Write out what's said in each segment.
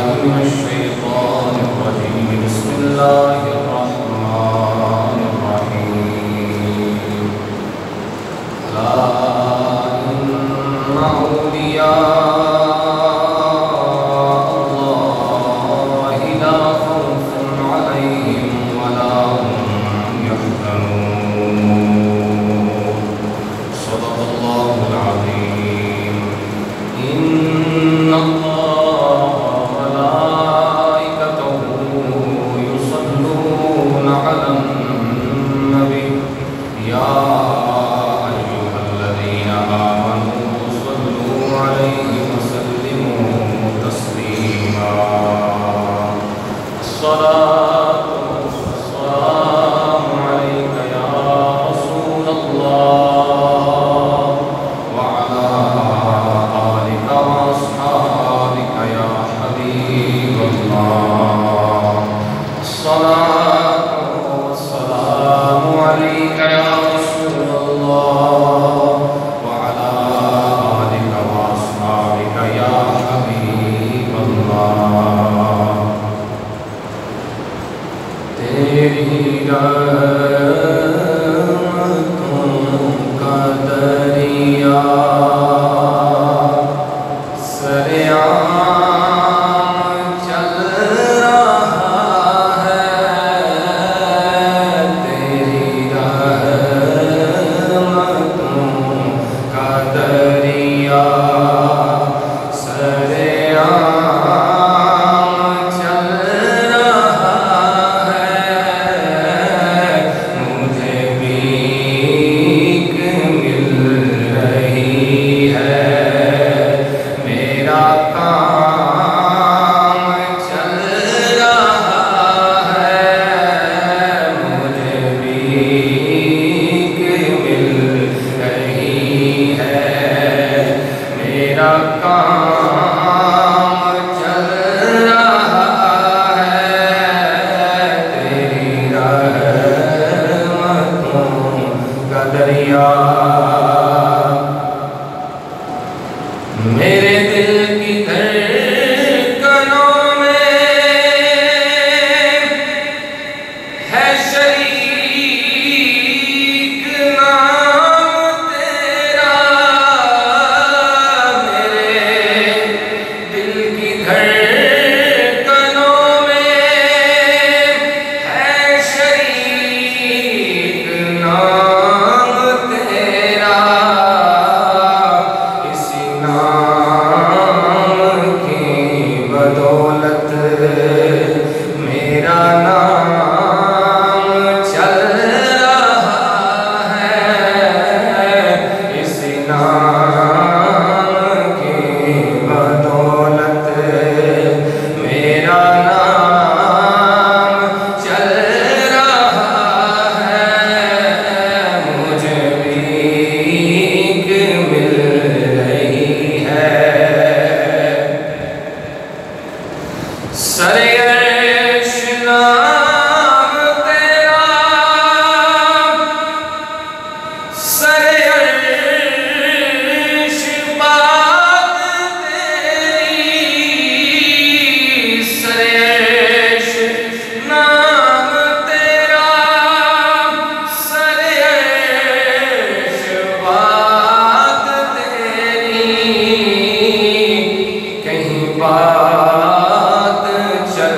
بالله من الشيطان الرجيم بسم الله الرحمن الرحيم لا إن أولياء الله لا خوف عليهم ولا هم يحزنون صدق الله العظيم إن الله وملائكته يصلون على النبي يا أيها الذين آمنوا صلوا عليه وسلموا تسليما الصلاة والسلام عليك يا رسول الله وعلى آلك وأصحابك يا حبيب الله الصلاة والسلام عليك يا رسول الله وعلى آلك وأصحابك يا حبيب الله تیری رحمتوں کا دریا سریعان چل رہا ہے تیری رحمتوں کا دریا سریعان چل رہا ہے مجھے بھیک مل رہی ہے میرا کام چل رہا ہے مجھے بھیک مل رہی ہے میرا کام چل رہا ہے تیری رحمتوں کا دریا میرے دل کی دھڑکنوں میں ہے شریک نام تیرا میرے دل کی دھڑکنوں میں ہے شریک نام تیرا اسی نام کی بدولت میرا نام چل رہا ہے اسی نام کی بدولت میرا نام چل رہا ہے مجھے بھیک مل رہی ہے سرے عرش نام تیرا سرے عرش بات تیری سرے عرش نام تیرا سرے عرش بات تیری کہیں بات چل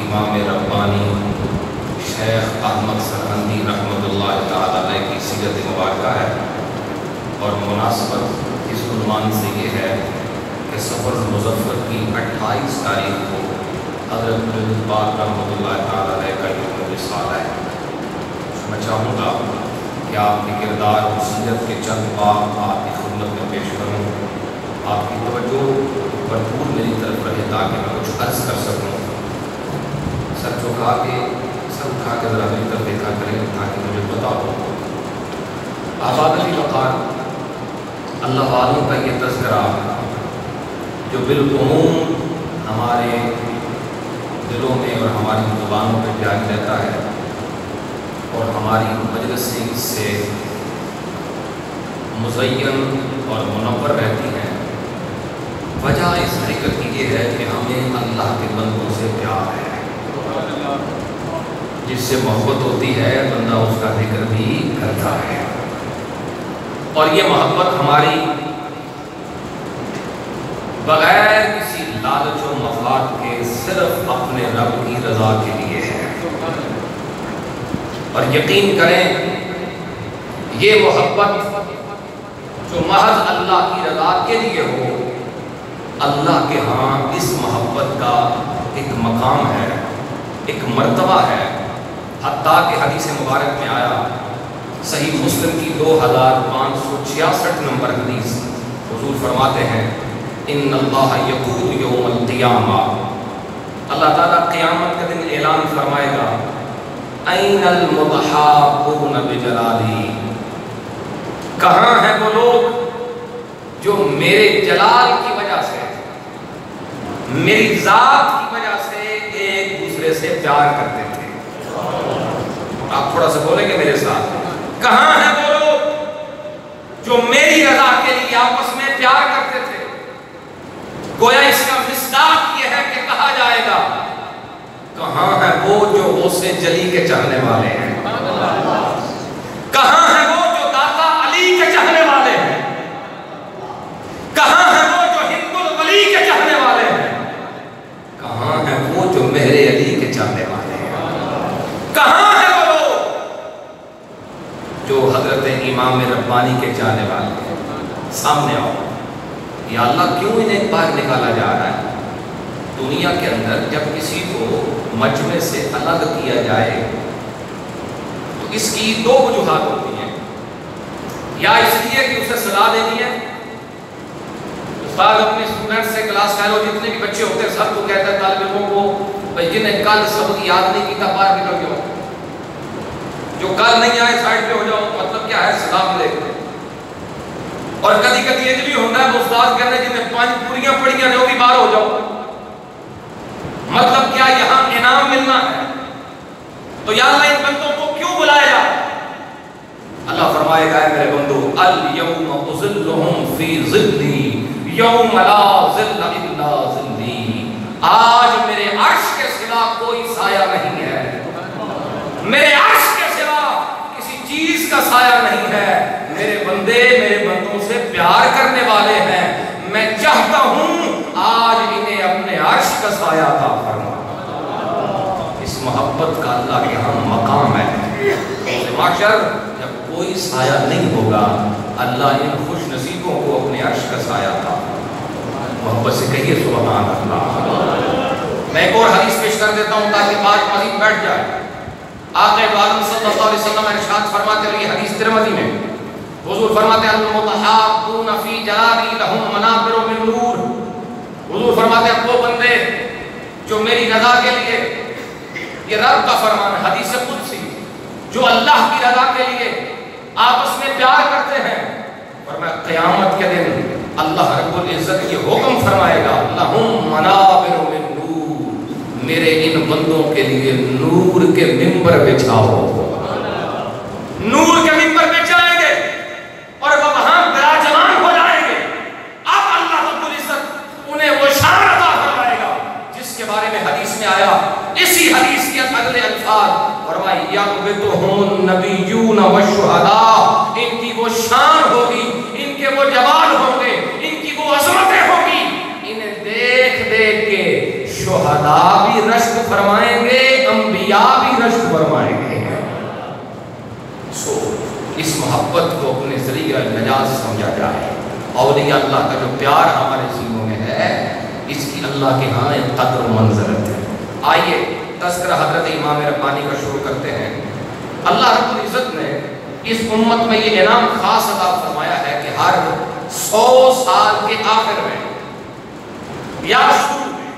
امام ربانی شیخ احمد سرہندی رحمۃ اللہ تعالی علیہ کی سیرت مبارکہ ہے، اور مناسبت اس عنوان سے یہ ہے کہ سفر المظفر کی 28 تاریخ کو حضرت پاک رحمۃ اللہ تعالی علیہ کا یوم وصال ہے۔ میں چاہوں گا کہ آپ کے کردار و سیرت کے چند باب آپ کی خدمت میں پیش کروں، آپ کی توجہ بھرپور میری طرف رہے تاکہ میں کچھ عرض کر سکوں۔ سر جھکا کے سر اٹھا کے ذرا میری طرف دیکھا کریں تاکہ مجھے پتا ہو۔ آباد علی وقار اللہ والوں کا یہ تذکرہ جو بالعموم ہمارے دلوں میں اور ہماری زبانوں پہ جاری رہتا ہے اور ہماری مجلس سے مزین اور منور رہتی ہیں، وجہ اس ذکر کی یہ ہے کہ ہمیں اللہ کے بندوں سے پیار ہے۔ جس سے محبت ہوتی ہے بندہ اس کا ذکر بھی کرتا ہے، اور یہ محبت ہماری بغیر کسی لالچ و مفاد کے صرف اپنے رب کی رضا کے لیے ہے۔ اور یقین کریں یہ محبت جو محض اللہ کی رضا کے لیے ہو، اللہ کے ہاں اس محبت کا ایک مقام ہے، ایک مرتبہ ہے، حتیٰ کہ حدیث مبارک میں آیا، صحیح مسلم کی 2566 نمبر حدیث، حضور فرماتے ہیں ان اللہ یقول یوم القیامہ، اللہ تعالیٰ قیامت کے دن اعلان فرمائے گا این المتحابون بجلالی، کہاں ہیں وہ لوگ جو میرے جلال کی وجہ سے، میری ذات کی وجہ سے ایک دوسرے سے پیار کرتے تھے۔ آپ تھوڑا سا بولیں گے میرے ساتھ، کہاں ہیں وہ لوگ جو میری رضا کے لیے آپس میں پیار کرتے تھے؟ گویا اس کا مصداق یہ ہے کہ کہا جائے گا کہاں ہیں وہ جو غوث جلی کے چاہنے والے ہیں، کہاں ہیں وہ جو داتا علی کے چاہنے والے ہیں، کہاں ہیں وہ جو ہند الولی کے چاہنے والے ہیں، کہاں ہیں وہ جو مہر علی کے چاہنے والے ہیں، کہاں ہیں وہ لوگ جو حضرت امام ربانی کے چاہنے والے ہیں؟ سامنے آؤ۔ یا اللہ کیوں انہیں باہر نکالا جا رہا ہے؟ دنیا کے اندر جب کسی کو مجمع سے الگ کیا جائے تو اس کی دو وجوہات ہوتی ہیں، یا اس لیے کہ اسے سزا دینی ہے۔ استاد اپنے اسٹوڈنٹ سے کلاس فیلو جتنے بھی بچے ہوتے ہیں سب کو کہتا ہے طالب علموں کو بھائی جنہیں کل سبق یاد نہیں کیتا باہر نکل جاؤ، جو کل نہیں آئے سائڈ پہ ہو جاؤ، مطلب کیا ہے سزا ملے گی۔ اور کدی کدی یہ بھی ہوتا ہے استاد کہتے ہیں جنہیں 5 پوریاں پڑھیاں نے وہ بھی باہر ہو جاؤ، مطلب کیا یہاں انعام ملنا ہے؟ تو یا اللہ ان بندوں کو کیوں بلایا؟ اللہ فرمائے گا اے میرے بندو الیوم اظلہم فی ظلی یوم لا ظل الا ظلی، آج میرے عرش کے سوا کوئی سایہ نہیں ہے، میرے عرش کے سوا کسی چیز کا سایہ نہیں ہے۔ میرے بندے میرے بندوں سے پیار کرنے والے ہیں، میں چاہتا ہوں آج انہیں اپنے عرش کا سایہ عطا فرما۔ اس محبت کا اللہ کے ہاں مقام ہے۔ معاشر جب کوئی سایہ نہیں ہوگا اللہ ان خوش نصیبوں کو اپنے عرش کا سایہ عطا فرما۔ محبت سے کہیے سبحان اللہ۔ میں ایک اور حدیث پیش کر دیتا ہوں تاکہ بات مزید بیٹھ جائے۔ آقا عالم صلی اللہ علیہ وسلم ارشاد فرماتے ہیں، یہ حدیث ترمذی میں حضور فرماتے ہیں المتحابون فی جلالی لہم منابر من نور، حضور فرماتے ہیں وہ بندے جو میری رضا کے لیے، یہ رب کا فرمان ہے حدیث قدسی، جو اللہ کی رضا کے لیے آپس میں پیار کرتے ہیں، فرمایا قیامت کے دن اللہ رب العزت یہ حکم فرمائے گا لہم منابر من نور، میرے ان بندوں کے لیے نور کے ممبر بچھاؤ، نور کے ممبر پہ جائیں گے اور وہ وہاں براجمان ہو جائیں گے۔ اب اللہ رب العزت انہیں وہ شان عطا فرمائے گا جس کے بارے میں حدیث میں آیا، اسی حدیث کے اگلے الفاظ فرمائے یغبطہم النبیون والشہداء، ان کی وہ شان ہوگی، ان کے وہ جوال ہوں گے، ان کی وہ عظمتیں ہوں گی، انہیں دیکھ دیکھ کے شہداء بھی رشک فرمائیں گے، انبیاء بھی رشک فرمائیں گے۔ اس محبت کو اپنے ذریعہ نجات سمجھا جائے۔ اولیاء اللہ کا جو پیار ہمارے سینوں میں ہے، اس کی اللہ کے ہاں ایک قدر و منزلت ہے۔ آئیے تذکرہ حضرت امام ربانی کا شروع کرتے ہیں۔ اللہ رب العزت نے اس امت میں یہ انعام خاص عطا فرمایا ہے کہ ہر 100 سال کے آخر میں یا شروع میں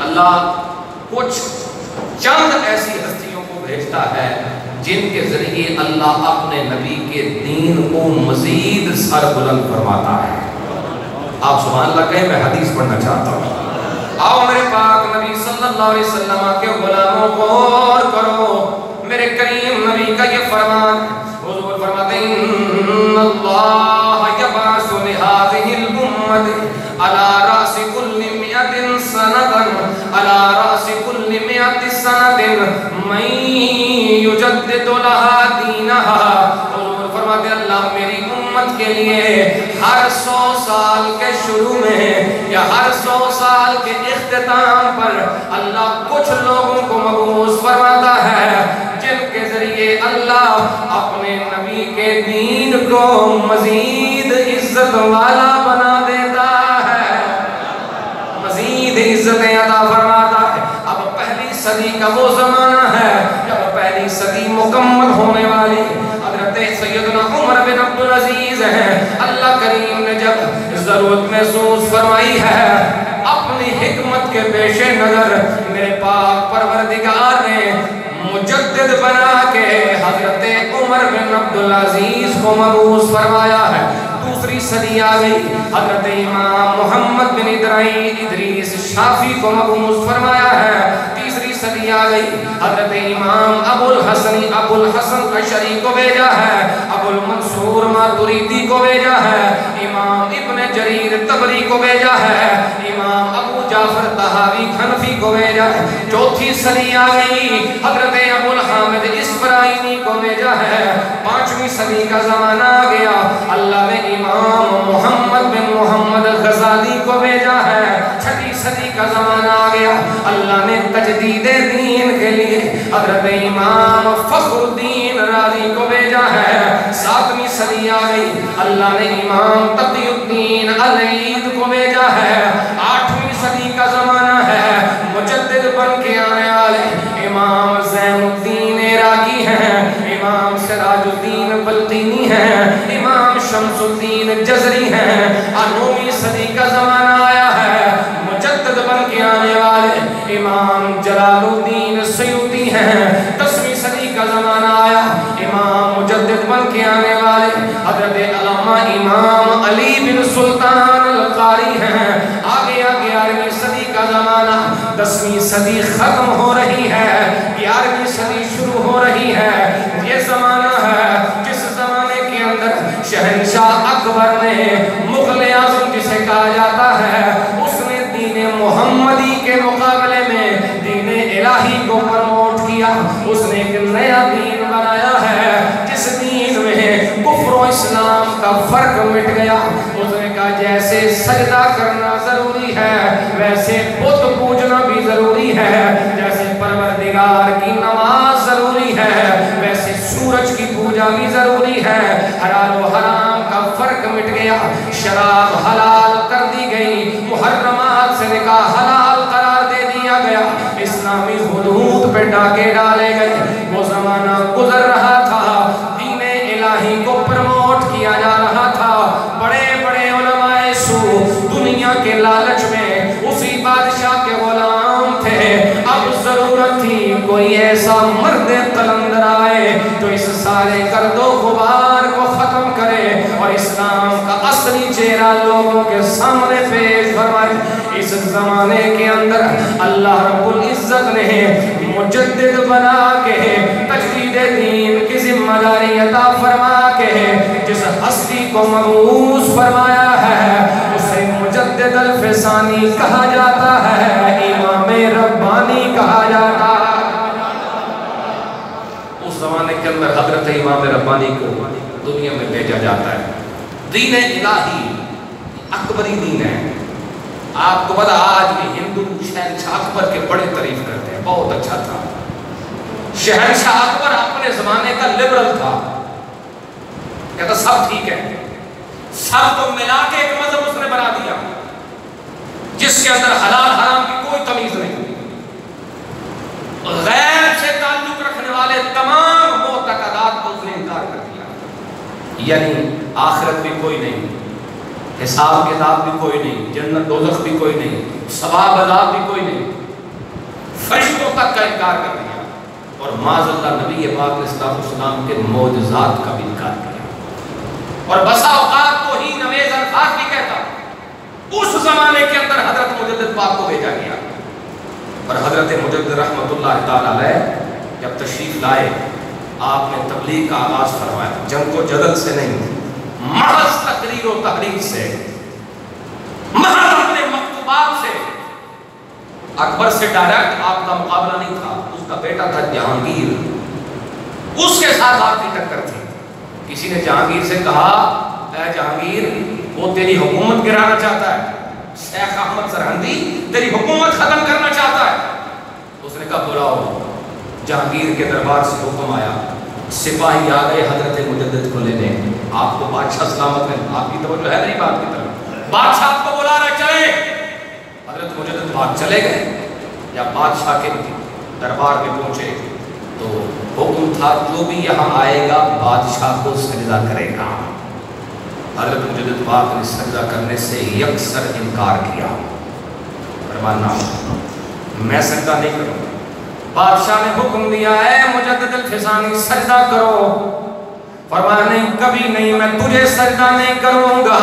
اللہ کچھ چند ایسی ہستیوں کو بھیجتا ہے جن کے ذریعے اللہ اپنے نبی کے دین کو مزید سر بلند فرماتا ہے۔ آپ سبحان اللہ کہیں، میں حدیث پڑھنا چاہتا ہوں۔ آؤ میرے پاک نبی صلی اللہ علیہ وسلم کے غلاموں کو غور کرو، میرے کریم نبی کا یہ فرمان، حضور فرماتے ہیں ان اللہ یبعث لہذہ الامت علی رأس کل 100 سنة علی رأس کل 100 سنة من یجدد لها دینها۔ حضور فرماتے ہیں اللہ میری امت کے لیے ہر 100 سال کے شروع میں یا ہر 100 سال کے اختتام پر اللہ کچھ لوگوں کو مبعوث فرماتا ہے جن کے ذریعے اللہ اپنے نبی کے دین کو مزید عزت والا بنا دیتا ہے، مزید عزتیں عطا فرماتا ہے۔ اب پہلی صدی کا وہ زمانہ ہے جب پہلی صدی مکمل ہونے والی حضرت سیدنا عمر بن عبدالعزیز ہیں۔ اللہ کریم نے جب ضرورت محسوس فرمائی ہے، اپنی حکمت کے پیش نظر میرے پاک پروردگار نے مجدد بنا کے حضرت عمر بن عبدالعزیز کو مبعوث فرمایا ہے۔ دوسری صدی آ گئی، حضرت امام محمد بن ادریس شافعی کو مبعوث فرمایا ہے۔ تیسری صدی آ گئی، حضرت امام ابو الحسن اشعری کو بھیجا ہے، ابو المنصور ماتریدی کو بھیجا ہے، امام ابن جریر طبری کو بھیجا ہے، امام ابو جعفر طحاوی حنفی کو بھیجا ہے۔ چوتھی صدی آ گئی، حضرت ابو الحامد اسفرائینی کو بھیجا ہے۔ پانچویں صدی کا زمانہ آ گیا، اللہ نے امام محمد بن محمد غزالی کو بھیجا ہے۔ چھٹی صدی کا زمانہ آ گیا، اللہ نے تجدید دین کے لیے حضرت امام فخر الدین رازی کو بھیجا ہے۔ ساتویں صدی آ گئی، اللہ نے امام تقی الدین العید کو بھیجا ہے۔ آٹھویں صدی کا زمانہ ہے، مجدد بن کے آنے والے امام زین الدین عراقی ہیں، امام سراج الدین بلقینی ہیں، امام شمس الدین جزری ہیں۔ نویں صدی کا زمانہ آیا ہے، مجدد بن کے آنے والے امام جلال الدین سیوطی ہیں۔ 10ویں صدی کا زمانہ آیا، امام مجدد بن کے آنے والے حضرت علامہ امام علی بن سلطان القاری ہیں۔ آگے 11ویں صدی کا زمانہ، 10ویں صدی ختم ہو رہی ہے، 11ویں صدی شروع ہو رہی ہے۔ یہ زمانہ ہے جس زمانے کے اندر شہنشاہ اکبر نے مغل اعظم جسے کہا جاتا ہے، اس نے دین محمدی کے مقابلے میں دین الہی کو پروموٹ کیا۔ اس نے ایک نیا دین بنایا ہے جس دین میں کفر و اسلام کا فرق مٹ گیا۔ اس نے کہا جیسے سجدہ کرنا ضروری ہے ویسے بت پوجنا بھی ضروری ہے، جیسے پروردگار کی نماز ضروری ہے ویسے سورج کی پوجا بھی ضروری ہے۔ حلال و حرام کا فرق مٹ گیا، شراب حلال کر دی گئی، محرمات سے نکاح حلال قرار دے دیا گیا، اسلامی حدود پہ ڈاکے ڈالے گئے۔ وہ زمانہ گزر رہا تھا، دین الہی کو پروموٹ کیا جا رہا تھا۔ بڑے بڑے علماء سو دنیا کے لالچ میں اسی بادشاہ کے غلام تھے۔ اب ضرورت تھی کوئی ایسا مرد قلندر آئے جو اس سارے گرد و غبار کو ختم کرے اور اسلام کا اصلی چہرہ لوگوں کے سامنے پیش فرمائے۔ اس زمانے کے اندر اللہ رب العزت نے مجدد بنا کے تجدید دین کی ذمہ داری عطا فرما کے جس ہستی کو مبعوث فرمایا ہے اسے مجدد الفسانی کہا جاتا ہے، امام ربانی کہا جاتا ہے۔ اس زمانے کے اندر حضرت امام ربانی کو دنیا میں بھیجا جاتا ہے۔ دین الہی اکبری دین ہے، آپ کو پتا آج بھی ہندو شہنشاہ اکبر کے بڑے تعریف کرتے ہیں، بہت اچھا تھا شہنشاہ اکبر، اپنے زمانے کا لبرل تھا، کہتا سب ٹھیک ہے، سب کو ملا کے ایک مذہب اس نے بنا دیا جس کے اندر حلال حرام کی کوئی تمیز نہیں، غیب سے تعلق رکھنے والے تمام معتقدات کو اس نے انکار کر دیا، یعنی آخرت بھی کوئی نہیں، حساب کتاب بھی کوئی نہیں، جنت دوزخ بھی کوئی نہیں، ثواب عذاب بھی کوئی نہیں، فرشتوں تک کا انکار کر دیا، اور معاذ اللہ نبی پاک علیہ السلام کے معجزات کا بھی انکار کیا، اور بسا اوقات تو ہی نمیز الفاظ بھی کہتا۔ اس زمانے کے اندر حضرت مجدد پاک کو بھیجا گیا، اور حضرت مجدد رحمت اللہ تعالیٰ علیہ جب تشریف لائے، آپ نے تبلیغ کا آغاز فرمایا، جنگ و جدل سے نہیں، محض تقریر و تحریر سے، محض اپنے مکتوبات سے۔ اکبر سے ڈائریکٹ آپ کا مقابلہ نہیں تھا، اس کا بیٹا تھا جہانگیر، اس کے ساتھ آپ کی ٹکر تھی۔ کسی نے جہانگیر سے کہا، اے جہانگیر، وہ تیری حکومت گرانا چاہتا ہے، شیخ احمد سرہندی تیری حکومت ختم کرنا چاہتا ہے۔ اس نے کہا بلاؤ، جہانگیر کے دربار سے حکم آیا، سپاہی آ گئے حضرت مجدد کو لینے، آپ کو بادشاہ سلامت ہے، آپ کی توجہ ہے نہیں بات کی طرف، بادشاہ آپ کو بلا رہا، چلے۔ حضرت مجدد بات چلے گئے، جب بادشاہ کے دربار میں پہنچے تو حکم تھا جو بھی یہاں آئے گا بادشاہ کو سجدہ کرے گا۔ حضرت مجدد پاک نے سجدہ کرنے سے یکسر انکار کیا، فرمانا میں سجدہ نہیں کروں۔ بادشاہ نے حکم دیا ہے مجدد الفسانی سجدہ کرو، فرمایا نہیں کبھی نہیں، میں تجھے سجدہ نہیں کروں گا،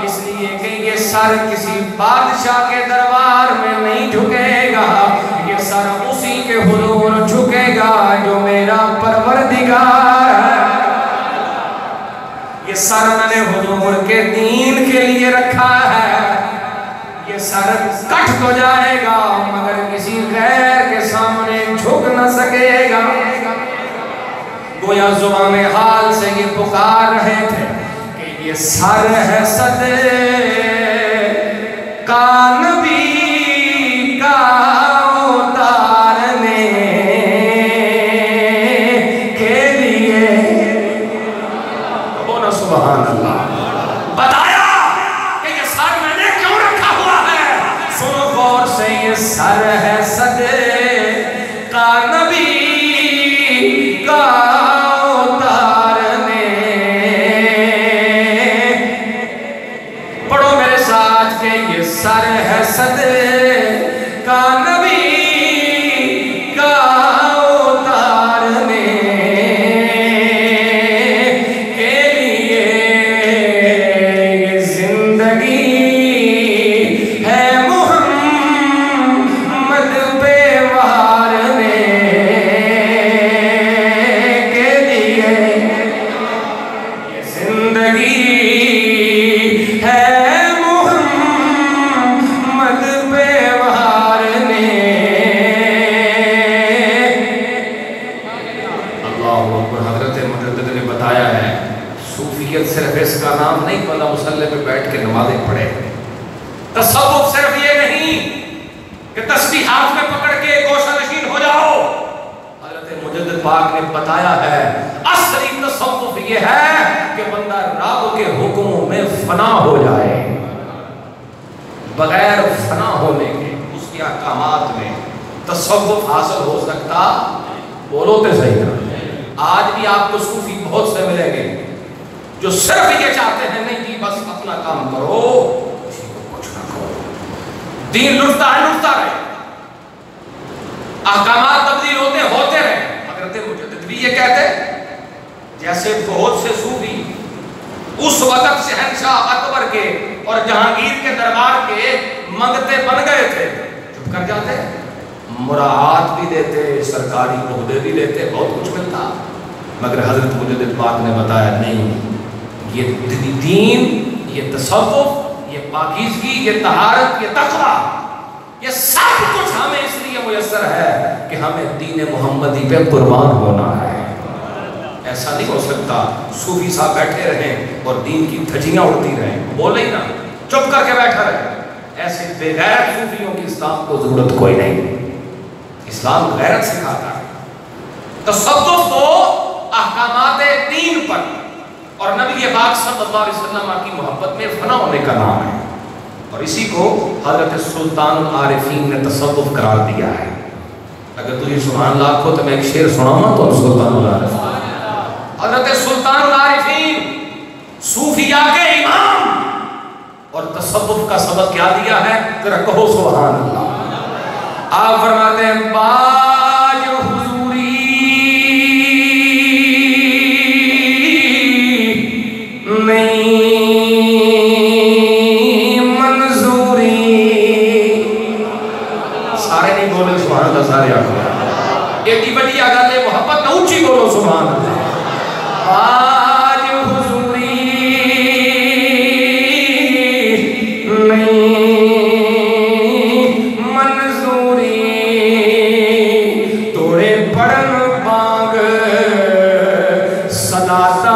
اس لیے کہ یہ سر کسی بادشاہ کے دربار میں نہیں جھکے گا، یہ سر اسی کے حضور جھکے گا جو میرا پروردگار ہے۔ یہ سر میں نے حضور کے دین کے لیے رکھا ہے، یہ سر کٹ تو جائے گا مگر کسی غیر کے سامنے جھک نہ سکے گا۔ گویا زبان حال سے یہ پکار رہے تھے کہ یہ سر ہے صدقہ نبی کا اتارنے کے لیے، بولو سبحان اللہ۔ بتایا کہ یہ سر میں نے کیوں رکھا ہوا ہے، سنو غور سے، یہ سر ہے صدقہ نبی کا سر ہے صدقہ نبی کا اتارنے کے لیے، یہ زندگی ہے محمد پہ وارنے کے لیے، یہ زندگی ہے صرف اس کا نام نہیں پتا مصلی پہ بیٹھ کے نمازیں پڑھے، تصوف صرف یہ نہیں کہ تسبیح ہاتھ میں پکڑ کے گوشہ نشین ہو جاؤ، حضرت مجدد پاک نے بتایا ہے اصلی تصوف یہ ہے کہ بندہ رب کے حکموں میں فنا ہو جائے، بغیر فنا ہونے کے اس کے احکامات میں تصوف حاصل ہو سکتا؟ بولو تے صحیح کرو۔ آج بھی آپ کو صوفی بہت سے ملیں گے جو صرف یہ چاہتے ہیں نہیں جی بس اپنا کام کرو، کسی کو کچھ نہ کرو، دین لٹتا ہے لٹتا رہے، احکامات تبدیل ہوتے رہے۔ حضرت مجدد بھی یہ کہتے جیسے بہت سے صوفی اس وقت شہنشاہ اکبر کے اور جہانگیر کے دربار کے منگتے بن گئے تھے، چپ کر جاتے، مراعات بھی دیتے، سرکاری عہدے بھی دیتے، بہت کچھ ملتا، مگر حضرت مجدد پاک نے بتایا نہیں، یہ دین، یہ تصوف، یہ پاکیزگی، یہ طہارت، یہ تقویٰ، یہ سب کچھ ہمیں اس لیے میسر ہے کہ ہمیں دین محمدی پہ قربان ہونا ہے۔ ایسا نہیں ہو سکتا صوفی صاحب بیٹھے رہیں اور دین کی دھجیاں اڑتی رہیں، بولے ہی نا، چپ کر کے بیٹھا رہے، ایسے بے غیرت صوفیوں کی اسلام کو ضرورت کوئی نہیں. اسلام غیرت سکھاتا ہے. تصوف تو احکامات دین پر اور نبی پاک صلی اللہ علیہ وسلم کی محبت میں فنا ہونے کا نام ہے. اور اسی کو حضرت سلطان العارفین نے تصوف قرار دیا ہے. اگر تجھے سبحان اللہ کو تو میں ایک شعر سناؤں تو سلطان العارفین، حضرت سلطان العارفین صوفیاء کے امام اور تصوف کا سبق کیا دیا ہے، ذرا کہو سبحان اللہ. آپ فرماتے ہیں باج حضوری نہیں سارے آپ ایک ہی بڑی آگا لے محبت نہ اونچی بولو سبحان اللہ. آج حضوری نہیں منظوری توڑے پڑھن بانگ صداتا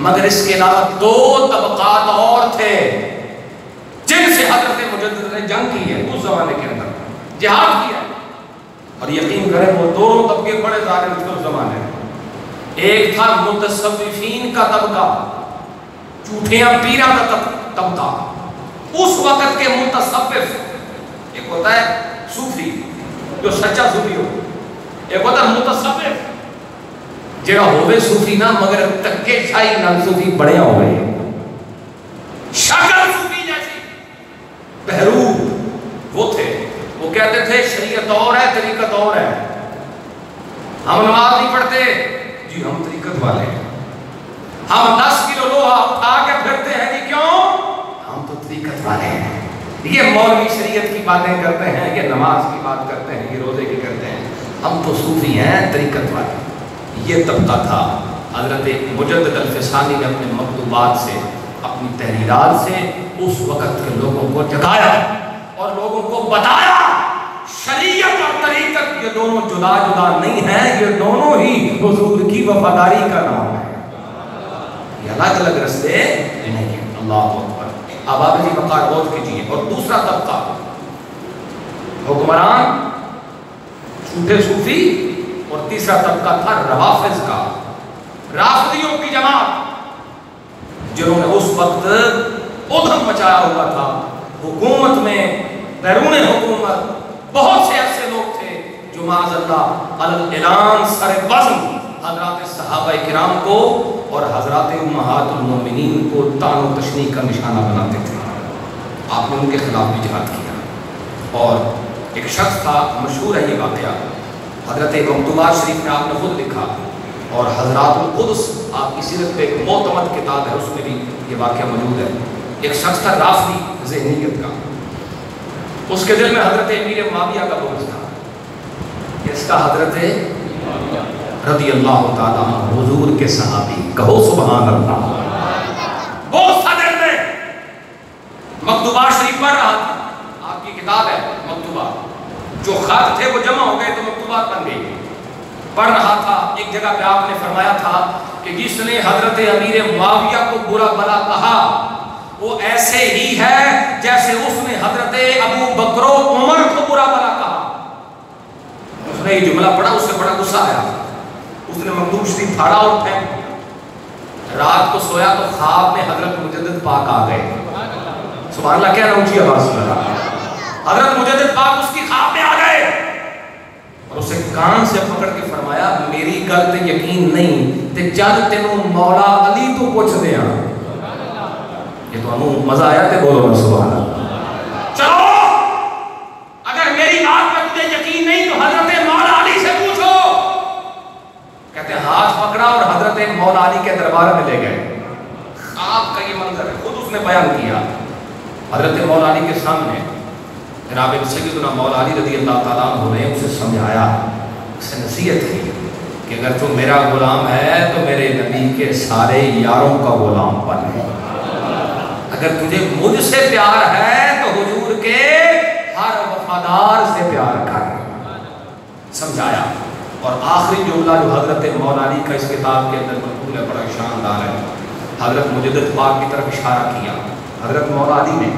مگر اس کے علاوہ دو طبقات اور تھے جن سے حضرت مجدد نے جنگ کی ہے اس زمانے کے اندر، جہاد کیا ہے. اور یقین کریں وہ دونوں طبقے بڑے ظالم تھے اس زمانے میں. ایک تھا متصوفین کا طبقہ، جھوٹیاں پیراں کا طبقہ. اس وقت کے متصوف ایک ہوتا ہے صوفی جو سچا صوفی ہو، ایک ہوتا ہے متصوف جڑا ہوئے صوفی نہ مگر تکے چھائی نال صوفی بڑے ہوئے، شکل صوفی جیسی بہروب وہ تھے. وہ کہتے تھے شریعت اور ہے طریقت اور ہے. ہم نماز نہیں پڑھتے جی ہم طریقت والے ہیں. ہم 10 کلو لوہا اٹھا کے پھرتے ہیں جی کیوں؟ ہم تو طریقت والے ہیں. یہ مولوی شریعت کی باتیں کرتے ہیں، یہ نماز کی بات کرتے ہیں، یہ روزے کی کرتے ہیں. ہم تو صوفی ہیں طریقت والے. یہ طبقہ تھا. حضرت مجدد الفسانی نے اپنے مکتوبات سے اپنی تحریرات سے اس وقت کے لوگوں کو جگایا اور لوگوں کو بتایا شریعت اور طریقت یہ دونوں جدا جدا نہیں ہیں، یہ دونوں ہی حضور کی وفاداری کا نام ہے. یہ الگ الگ رستے نہیں ہیں. اللہ اکبر. اب آپ جی بقا غور کیجیے. اور دوسرا طبقہ حکمران جھوٹے صوفی، اور تیسرا طبقہ تھا روافض کا، رافضیوں کی جماعت جنہوں نے اس وقت ادھم مچایا ہوا تھا. حکومت میں بیرون حکومت بہت سے ایسے لوگ تھے جو معاذ اللہ اعلان سر بزم حضرات صحابہ کرام کو اور حضرات امہات المومنین کو طعن و تشنیع کا نشانہ بناتے تھے. آپ نے ان کے خلاف بھی جہاد کیا. اور ایک شخص تھا، مشہور ہے یہ واقعہ، حضرت مکتوبات شریف میں آپ نے خود لکھا، اور حضرات القدس آپ کی سیرت پہ ایک معتمد کتاب ہے اس میں بھی یہ واقعہ موجود ہے. ایک شخص تھا رافضی ذہنیت کا، اس کے دل میں حضرت امیر معاویہ کا بغض تھا. اس کا حضرت رضی اللہ تعالیٰ عنہ حضور کے صحابی، کہو سبحان اللہ. وہ صدر میں مکتوبات شریف پڑھ رہا تھا. آپ کی کتاب ہے مکتوبات، جو خط تھے وہ جمع ہو گئے تو مکتوبات بن گئی. پڑھ رہا تھا، ایک جگہ پہ آپ نے فرمایا تھا کہ جس نے حضرت امیر معاویہ کو برا بلا کہا وہ ایسے ہی ہے جیسے اس نے حضرت ابو بکر و عمر کو برا بلا کہا. اس نے یہ جملہ پڑھا، اس سے بڑا غصہ آیا. اس نے مکتوب شریف پھاڑا اور پھینک. رات کو سویا تو خواب میں حضرت مجدد پاک آ گئے. سبحان اللہ، کیا اونچی آواز سن رہا. حضرت مجدد پاک اس کی خواب میں آ گئے اور اسے کان سے پکڑ کے فرمایا میری گل تے یقین نہیں تے جد تینوں مولا علی تو پوچھ دے. یہ تو انہوں مزہ آیا تے بولو نا سبحان اللہ. چلو اگر میری بات پر تجھے یقین نہیں تو حضرت مولا علی سے پوچھو. کہتے ہیں ہاتھ پکڑا اور حضرت مولا علی کے دربار میں لے گئے. آپ کا یہ منظر ہے، خود اس نے بیان کیا. حضرت مولا علی کے سامنے جناب سیدنا مولا علی رضی اللہ تعالیٰ عنہ نے اسے سمجھایا، اسے نصیحت کی کہ اگر تو میرا غلام ہے تو میرے نبی کے سارے یاروں کا غلام بن. اگر تجھے مجھ سے پیار ہے تو حضور کے ہر وفادار سے پیار کر. سمجھایا. اور آخری جملہ جو حضرت مولا علی کا اس کتاب کے اندر مقبول ہے، بڑا شاندار ہے. حضرت مجدد پاک کی طرف اشارہ کیا حضرت مولا علی نے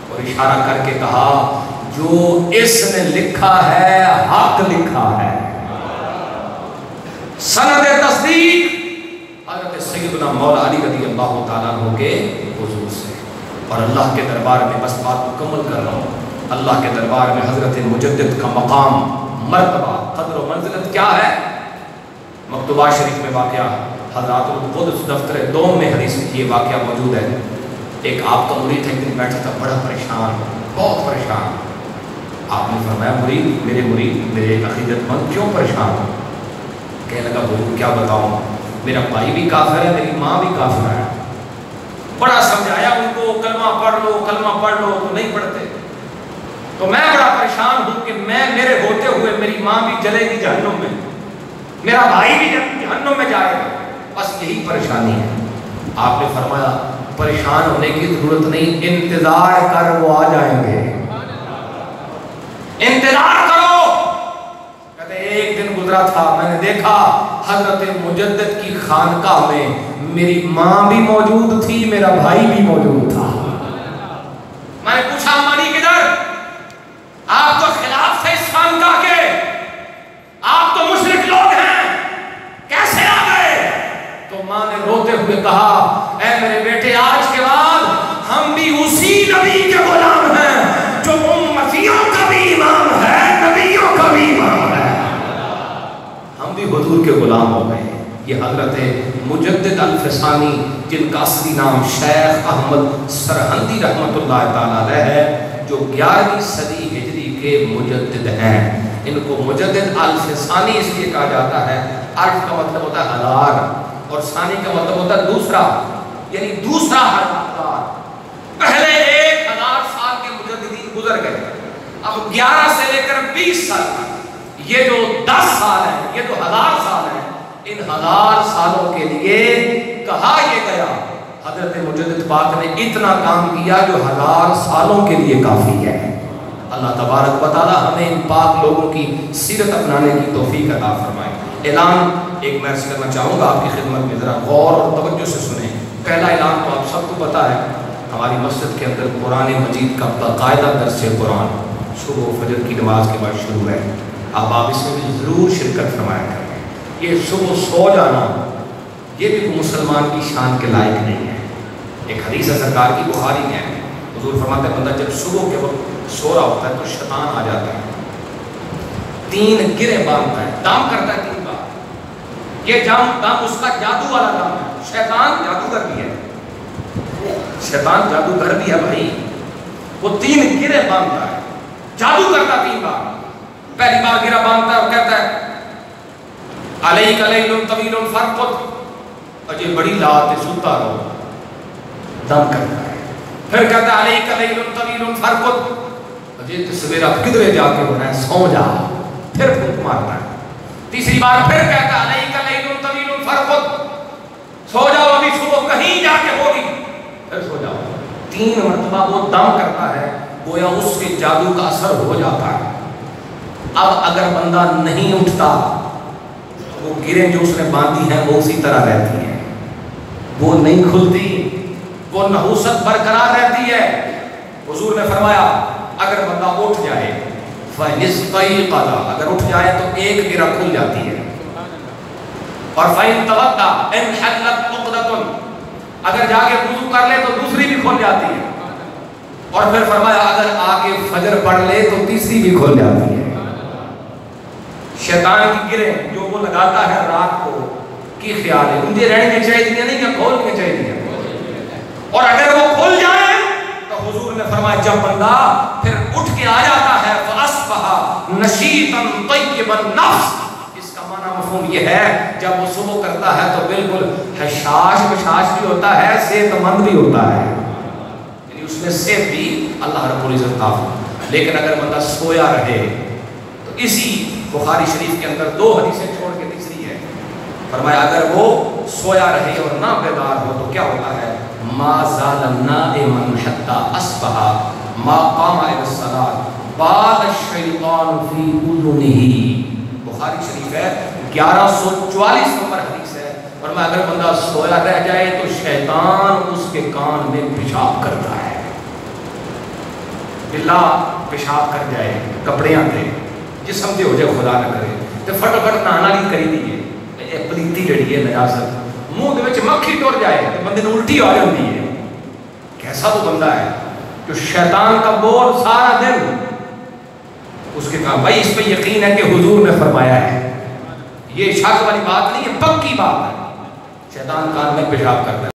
اور اشارہ کر کے کہا جو اس نے لکھا ہے حق لکھا ہے. سند تصدیق حضرت سیدنا مولا علی رضی اللہ تعالیٰ عنہ کے حضور سے. اور اللہ کے دربار میں بس بات مکمل کر رہا ہوں، اللہ کے دربار میں حضرت مجدد کا مقام، مرتبہ، قدر و منزلت کیا ہے. مکتوبات شریف میں واقعہ حضرات القدس دفتر دوم میں حدیث میں یہ واقعہ موجود ہے. ایک آپ کا مرید ایک دن بیٹھا تھا بڑا پریشان، بہت پریشان. آپ نے فرمایا مرید میرے ایک عقیدت مند کیوں پریشان ہو؟ کہنے لگا حضور کیا بتاؤں، میرا بھائی بھی کافر ہے، میری ماں بھی کافر ہے. بڑا سمجھایا ان کو کلمہ پڑھ لو تو نہیں پڑھتے. تو میں بڑا پریشان ہوں کہ میرے ہوتے ہوئے میری ماں بھی جلے گی جہنم میں، میرا بھائی بھی جہنم میں جائے گا، بس یہی پریشانی ہے. آپ نے فرمایا پریشان ہونے کی ضرورت نہیں، انتظار کر وہ آ جائیں گے. انتظار کرو. کہتے ایک دن گزرا تھا میں نے دیکھا حضرت مجدد کی خانقاہ میں میری ماں بھی موجود تھی، میرا بھائی بھی موجود تھا. میں نے پوچھا مانی کدھر؟ آپ تو خلاف تھے اس خانقاہ کے، آپ تو مشرک لوگ ہیں، کیسے آ گئے؟ تو ماں نے روتے ہوئے کہا اے میرے بیٹے آج کے بعد ہم بھی اسی نبی کے غلام ہیں جو امتیوں کا بھی امام ہے، نبیوں کا بھی امام ہے. ہم بھی حضور کے غلام ہو گئے. یہ حضرت مجدد الفسانی جن کا اصلی نام شیخ احمد سرہندی رحمت اللہ تعالیٰ علیہ ہے، جو 11ویں صدی ہجری کے مجدد ہیں. ان کو مجدد الفسانی اس لیے کہا جاتا ہے، الف کا مطلب ہوتا ہے ہزار اور ثانی کا مطلب ہوتا ہے دوسرا، یعنی دوسرا ہزار. پہلے 1000 سال کے مجددین گزر گئے، اب 11 سے لے کر 20 سال تک یہ جو 10 سال ہیں، یہ جو 1000 سال ہیں، ان 1000 سالوں کے لیے کہا یہ گیا حضرت مجدد پاک نے اتنا کام کیا جو 1000 سالوں کے لیے کافی ہے. اللہ تبارک و تعالی ہمیں ان پاک لوگوں کی سیرت اپنانے کی توفیق عطا فرمائے. اعلان ایک میں عرض کرنا چاہوں گا آپ کی خدمت میں، ذرا غور اور توجہ سے سنیں. پہلا اعلان تو آپ سب کو پتا ہے، ہماری مسجد کے اندر قرآن مجید کا باقاعدہ درس قرآن صبح و فجر کی نماز کے بعد شروع ہے. اب آپ اس میں بھی ضرور شرکت فرمایا کریں. یہ صبح سو جانا یہ بھی مسلمان کی شان کے لائق نہیں ہے. ایک حدیث ہے سرکار کی بخاری میں ہے، حضور فرماتے ہیں بندہ جب صبح کے وقت سو رہا ہوتا ہے تو شیطان آ جاتا ہے، 3 گرے باندھتا ہے، دام کرتا ہے 3 بار. یہ دام اس کا جادو والا دام ہے. شیطان جادوگر بھی ہے، شیطان جادوگر بھی ہے بھائی. وہ 3 گرے باندھتا ہے، جادو کرتا 3 بار. پہلی بار گرا باندھتا ہے اور کہتا ہے علیک لیل طویل فرقد، اجے بڑی رات سوتا رہو. دم کرتا ہے. پھر کہتا علیک لیل طویل فرقد، اجے سویرا کدھر جا کے ہونا ہے، سو جا، پھر پھونک مارنا ہے۔ تیسری بار پھر کہتا علیک لیل طویل فرقد، سو جاؤ ابھی صبح کہیں جا کے ہوگی، پھر سو جاؤ۔ 3 مرتبہ وہ دم کرتا ہے، گویا اس کے جادو کا اثر ہو جاتا ہے۔ اب اگر بندہ نہیں اٹھتا، وہ گریں جو اس نے باندھی ہیں وہ اسی طرح رہتی ہیں، وہ نہیں کھلتی، وہ نحوست برقرار رہتی ہے۔ حضور نے فرمایا اگر بندہ اٹھ جائے فَإِنِ اسْتَيْقَظَ، اگر اٹھ جائے تو ایک گرہ کھل جاتی ہے، اور فَإِن تَوَضَّأَ انْحَلَّتْ عُقْدَةٌ، اگر جا کے وضو کر لے تو دوسری بھی کھل جاتی ہے، اور پھر فرمایا اگر آگے فجر پڑھ لے تو تیسری بھی کھل جاتی ہے۔ شیطان کی گریں جو وہ لگاتا ہے رات کو کی خیال ہے مجھے رہنے چاہیے نہیں کہ کھول کے چاہیے، اور اگر وہ کھل جائے تو حضور نے فرمایا جب بندہ پھر اٹھ کے آ جاتا ہے فَأَصْبَحَ نَشِيطًا طَيِّبَ النَّفْسِ، اس کا معنی مفہوم یہ ہے جب وہ صبح کرتا ہے تو بالکل حشاش بشاش بھی ہوتا ہے، صحت مند بھی ہوتا ہے، یعنی اس میں صحت بھی اللہ رب العزت کا۔ لیکن اگر بندہ سویا رہے تو اسی بخاری شریف کے اندر 2 حدیثیں چھوڑ کے تیسری ہے، فرمایا اگر وہ سویا رہے اور نہ بیدار ہو تو کیا ہوتا ہے، ما زال نائما حتی اصبح ما قام الى الصلاة بال الشیطان فی اذنہ، بخاری شریف ہے 1144 نمبر حدیث ہے، فرمایا اگر بندہ سویا رہ جائے تو شیطان اس کے کان میں پیشاب کرتا ہے، اللہ پیشاب کر جائے کپڑے آتے جسم دے ہو جائے خدا نہ کرے تو فٹافٹ نہانا نہیں کری دیئے، پلیتی جڑی ہے نجاست، منہ دے وچ مکھی ٹر جائے تو بندے نے الٹی آ جاتی ہے۔ کیسا وہ بندہ ہے جو شیطان کا بول سارا دن اس کے کہا بھائی اس پہ یقین ہے کہ حضور نے فرمایا ہے، یہ شک والی بات نہیں ہے، پکی بات ہے، شیطان کان میں پیشاب کرتا ہے۔